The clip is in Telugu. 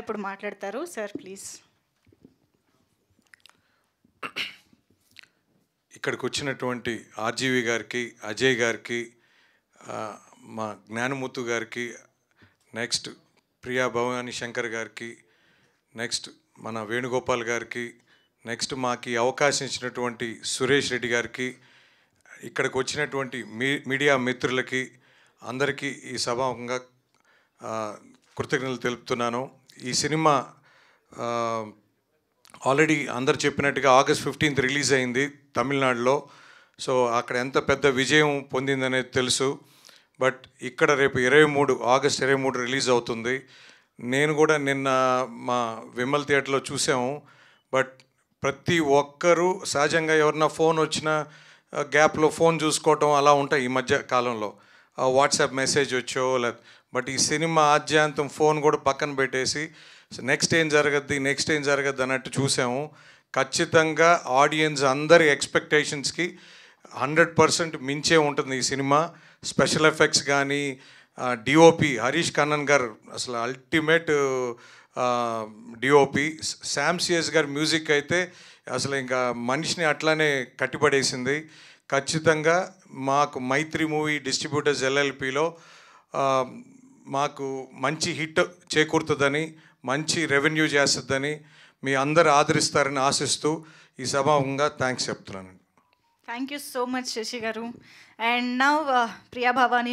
ఇప్పుడు మాట్లాడతారు సార్ ప్లీజ్. ఇక్కడికి వచ్చినటువంటి ఆర్జీవి గారికి, అజయ్ గారికి, మా జ్ఞానముత్తు గారికి, నెక్స్ట్ ప్రియా భవానీ శంకర్ గారికి, నెక్స్ట్ మన వేణుగోపాల్ గారికి, నెక్స్ట్ మాకు అవకాశం ఇచ్చినటువంటి సురేష్ రెడ్డి గారికి, ఇక్కడికి వచ్చినటువంటి మీడియా మిత్రులకి అందరికీ ఈ సభాముఖంగా కృతజ్ఞతలు తెలుపుతున్నాను. ఈ సినిమా ఆల్రెడీ అందరు చెప్పినట్టుగా August 15th రిలీజ్ అయింది తమిళనాడులో. సో అక్కడ ఎంత పెద్ద విజయం పొందిందనేది తెలుసు. బట్ ఇక్కడ రేపు August 23 రిలీజ్ అవుతుంది. నేను కూడా నిన్న మా విమల్ థియేటర్లో చూసాము. బట్ ప్రతి ఒక్కరూ సహజంగా ఎవరన్నా ఫోన్ వచ్చినా గ్యాప్లో ఫోన్ చూసుకోవటం అలా ఉంటాయి ఈ మధ్య కాలంలో. వాట్సాప్ మెసేజ్ వచ్చో బట్ ఈ సినిమా ఆద్యాంతం ఫోన్ కూడా పక్కన పెట్టేసి నెక్స్ట్ ఏం జరగద్ది అన్నట్టు చూసాము. ఖచ్చితంగా ఆడియన్స్ అందరి ఎక్స్పెక్టేషన్స్కి 100% మించే ఉంటుంది ఈ సినిమా. స్పెషల్ ఎఫెక్ట్స్ కానీ, డిఓపి హరీష్ కన్నన్ గారు అసలు అల్టిమేట్ డిఓపి. శామ్ సిఎస్ గారి మ్యూజిక్ అయితే అసలు ఇంకా మనిషిని అట్లానే కట్టిపడేసింది. ఖచ్చితంగా మాకు మైత్రి మూవీ డిస్ట్రిబ్యూటర్స్ LLPలో మాకు మంచి హిట్ చేకూరుతుందని, మంచి రెవెన్యూ చేస్తుందని, మీ అందరు ఆదరిస్తారని ఆశిస్తూ ఈ సభాముఖంగా థ్యాంక్స్ చెప్తున్నానండి. Thank you so much Shashi garu. And now Priya Bhavani